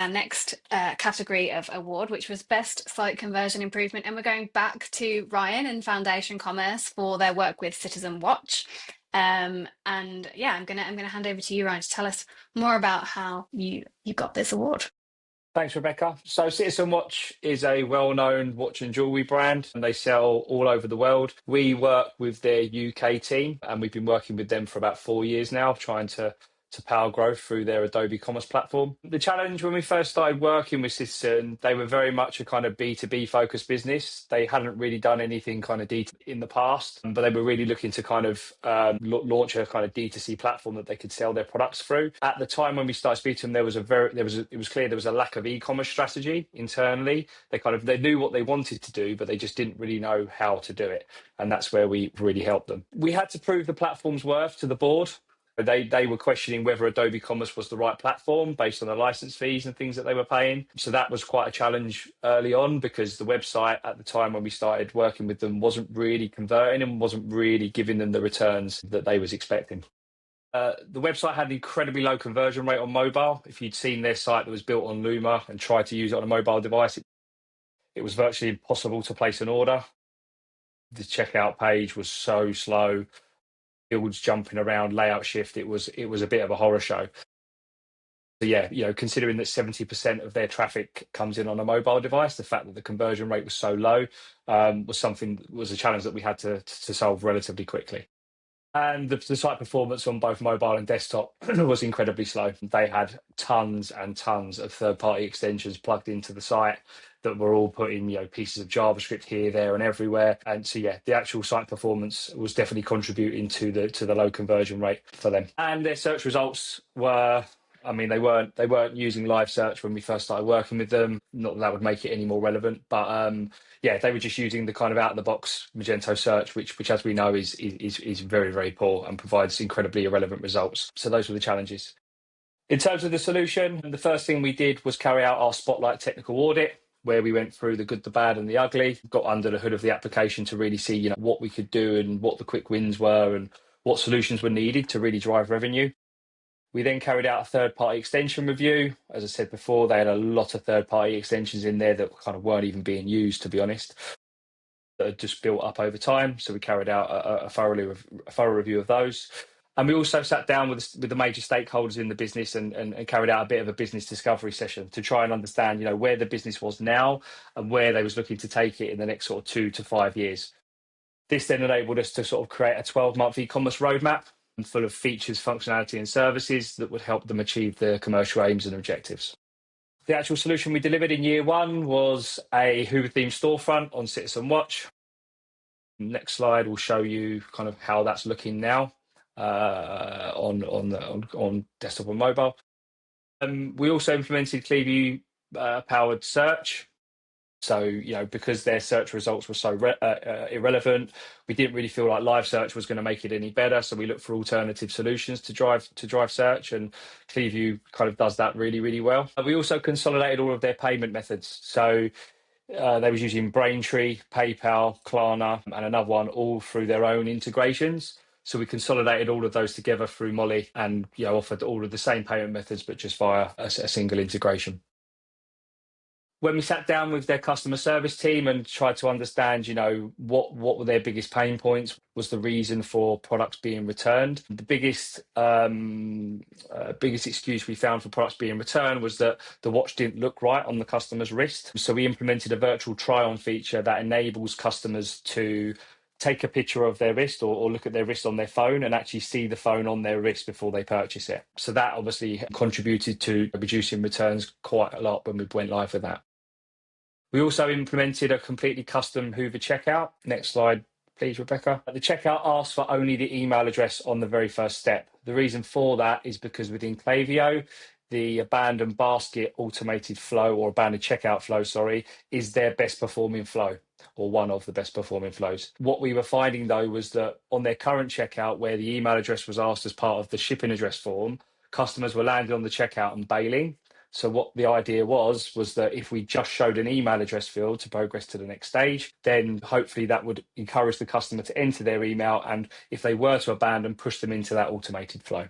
our next category of award, which was Best Site Conversion Improvement. And we're going back to Ryan and Foundation Commerce for their work with Citizen Watch. And yeah, I'm gonna hand over to you, Ryan, to tell us more about how you got this award. Thanks, Rebecca. So Citizen Watch is a well-known watch and jewellery brand, and they sell all over the world. We work with their UK team, and we've been working with them for about 4 years now, trying to power growth through their Adobe Commerce platform. The challenge when we first started working with Citizen, they were very much a kind of B2B focused business. They hadn't really done anything kind of D2C in the past, but they were really looking to kind of launch a kind of D2C platform that they could sell their products through. At the time when we started speaking to them, it was clear there was a lack of e-commerce strategy internally. They knew what they wanted to do, but they just didn't really know how to do it. And that's where we really helped them. We had to prove the platform's worth to the board. They were questioning whether Adobe Commerce was the right platform based on the license fees and things that they were paying. So that was quite a challenge early on, because the website at the time when we started working with them wasn't really converting and wasn't really giving them the returns that they was expecting. The website had an incredibly low conversion rate on mobile. If you'd seen their site that was built on Luma and tried to use it on a mobile device, it was virtually impossible to place an order. The checkout page was so slow. Fields jumping around, layout shift. It was a bit of a horror show. So yeah, considering that 70% of their traffic comes in on a mobile device, the fact that the conversion rate was so low was a challenge that we had to solve relatively quickly. And the site performance on both mobile and desktop was incredibly slow. They had tons and tons of third-party extensions plugged into the site that were all putting, pieces of JavaScript here, there, and everywhere. And so, yeah, the actual site performance was definitely contributing to the low conversion rate for them. And their search results were, they weren't using live search when we first started working with them. Not that would make it any more relevant, but yeah, they were just using the kind of out-of-the-box Magento search, which as we know is very, very poor and provides incredibly irrelevant results. So those were the challenges. In terms of the solution, the first thing we did was carry out our Spotlight technical audit, where we went through the good, the bad, and the ugly, got under the hood of the application to really see, what we could do and what the quick wins were and what solutions were needed to really drive revenue. We then carried out a third-party extension review. As I said before, they had a lot of third-party extensions in there that kind of weren't even being used, to be honest, that had just built up over time. So we carried out a thorough review of those. And we also sat down with the major stakeholders in the business and carried out a bit of a business discovery session to try and understand, where the business was now and where they was looking to take it in the next sort of 2 to 5 years. This then enabled us to sort of create a 12-month e-commerce roadmap full of features, functionality, and services that would help them achieve their commercial aims and objectives. The actual solution we delivered in year one was a Hyvä-themed storefront on Citizen Watch. Next slide will show you kind of how that's looking now on desktop and mobile. We also implemented Klevu-powered search. So, because their search results were so irrelevant, we didn't really feel like live search was going to make it any better. So we looked for alternative solutions to drive search, and Klevu kind of does that really, really well. We also consolidated all of their payment methods. So they was using Braintree, PayPal, Klarna, and another one, all through their own integrations. So we consolidated all of those together through Mollie and offered all of the same payment methods, but just via a single integration. When we sat down with their customer service team and tried to understand, what were their biggest pain points, was the reason for products being returned. The biggest excuse we found for products being returned was that the watch didn't look right on the customer's wrist. So we implemented a virtual try-on feature that enables customers to take a picture of their wrist or look at their wrist on their phone and actually see the phone on their wrist before they purchase it. So that obviously contributed to reducing returns quite a lot when we went live with that. We also implemented a completely custom Hyvä checkout. Next slide, please, Rebecca. The checkout asks for only the email address on the very first step. The reason for that is because within Klaviyo, the abandoned basket automated flow, or abandoned checkout flow, is their best performing flow, or one of the best performing flows. What we were finding, though, was that on their current checkout, where the email address was asked as part of the shipping address form, customers were landing on the checkout and bailing. So what the idea was that if we just showed an email address field to progress to the next stage, then hopefully that would encourage the customer to enter their email, and if they were to abandon, push them into that automated flow.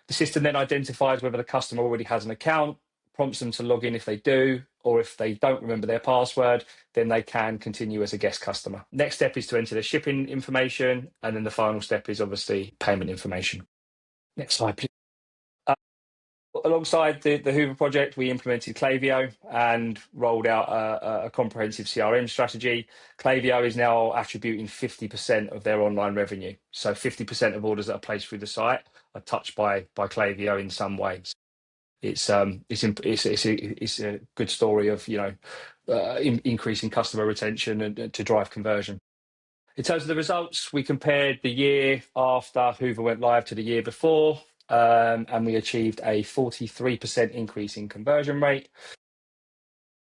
The system then identifies whether the customer already has an account, prompts them to log in if they do, or if they don't remember their password, then they can continue as a guest customer. Next step is to enter the shipping information, and then the final step is obviously payment information. Next slide, please. Alongside the Hyvä project, we implemented Klaviyo and rolled out a comprehensive CRM strategy. Klaviyo is now attributing 50% of their online revenue. So 50% of orders that are placed through the site are touched by Klaviyo in some ways. It's a good story of increasing customer retention and to drive conversion. In terms of the results, we compared the year after Hyvä went live to the year before. And we achieved a 43% increase in conversion rate.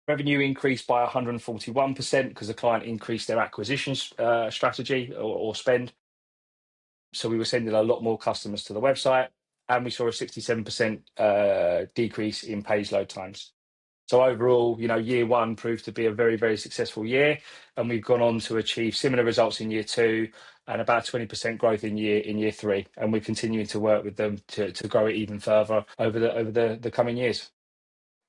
Revenue increased by 141% because the client increased their acquisition strategy or spend. So we were sending a lot more customers to the website, and we saw a 67% decrease in page load times. So overall, year one proved to be a very, very successful year, and we've gone on to achieve similar results in year two and about 20% growth in year three. And we're continuing to work with them to grow it even further over the coming years.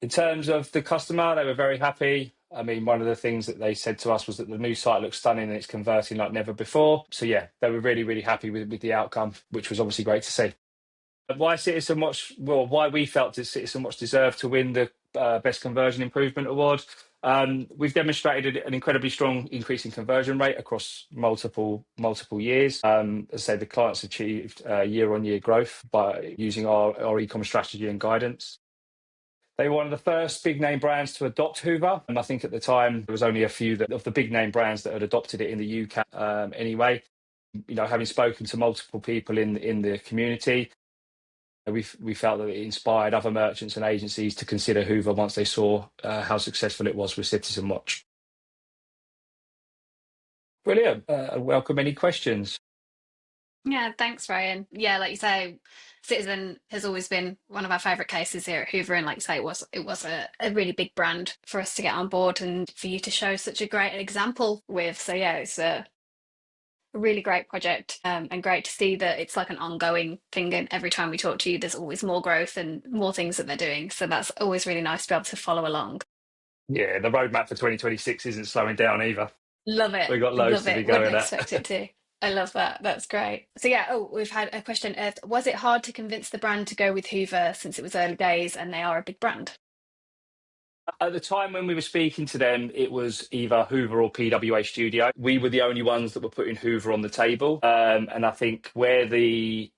In terms of the customer, they were very happy. I mean, one of the things that they said to us was that the new site looks stunning and it's converting like never before. So yeah, they were really, really happy with the outcome, which was obviously great to see. Why Citizen Watch? Well, why we felt that Citizen Watch deserved to win the Best Conversion Improvement Award. We've demonstrated an incredibly strong increase in conversion rate across multiple years. As I say, the clients achieved year-on-year growth by using our e-commerce strategy and guidance. They were one of the first big name brands to adopt Hyvä, and I think at the time there was only a few of the big name brands that had adopted it in the UK anyway. Having spoken to multiple people in the community, we felt that it inspired other merchants and agencies to consider Hyvä once they saw how successful it was with Citizen Watch. Brilliant. Welcome any questions. Yeah, thanks, Ryan. Yeah, like you say, Citizen has always been one of our favourite cases here at Hyvä, and like you say, it was a really big brand for us to get on board and for you to show such a great example with. So yeah, it's a really great project, and great to see that it's like an ongoing thing, and every time we talk to you there's always more growth and more things that they're doing, so that's always really nice to be able to follow along. Yeah, the roadmap for 2026 isn't slowing down either. Love it. We've got loads to be going Wouldn't at. expect it to. I love that. That's great. So yeah, we've had a question. Was it hard to convince the brand to go with Hyvä since it was early days and they are a big brand? At the time when we were speaking to them, it was either Hyvä or PWA Studio. We were the only ones that were putting Hyvä on the table. And I think where the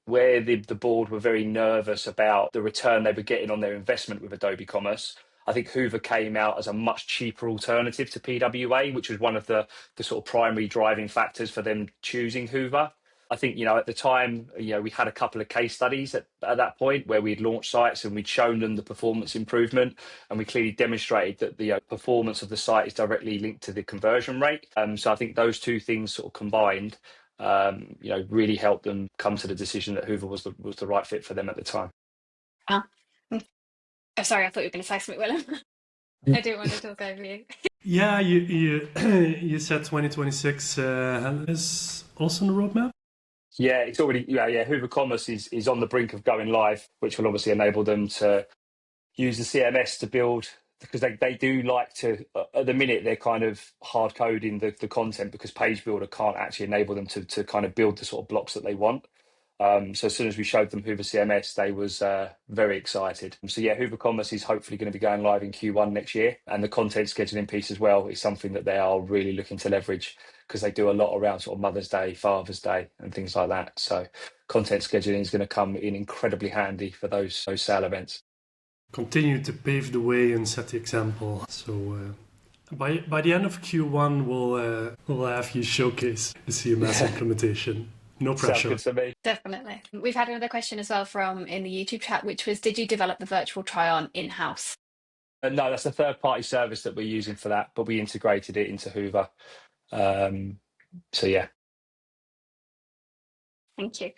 board were very nervous about the return they were getting on their investment with Adobe Commerce, I think Hyvä came out as a much cheaper alternative to PWA, which was one of the sort of primary driving factors for them choosing Hyvä. I think, at the time, we had a couple of case studies at that point where we'd launched sites and we'd shown them the performance improvement, and we clearly demonstrated that the performance of the site is directly linked to the conversion rate. So I think those two things sort of combined, really helped them come to the decision that Hyvä was the right fit for them at the time. Oh, sorry, I thought you were going to say something, Willem. I didn't want to talk over you. Yeah, you said 2026 is also on the roadmap. Yeah, it's already, Hyvä Commerce is on the brink of going live, which will obviously enable them to use the CMS to build, because they do like to, at the minute, they're kind of hard coding the content because Page Builder can't actually enable them to kind of build the sort of blocks that they want. So as soon as we showed them Hyvä CMS, they was very excited. So yeah, Hyvä Commerce is hopefully going to be going live in Q1 next year. And the content scheduling piece as well is something that they are really looking to leverage, because they do a lot around sort of Mother's Day, Father's Day and things like that. So content scheduling is going to come in incredibly handy for those sale events. Continue to pave the way and set the example. So by the end of Q1, we'll have you showcase the CMS implementation. No pressure. Sounds good to me. Definitely. We've had another question as well from in the YouTube chat, which was, did you develop the virtual try-on in-house? No, that's a third-party service that we're using for that, but we integrated it into Hyvä. So yeah. Thank you.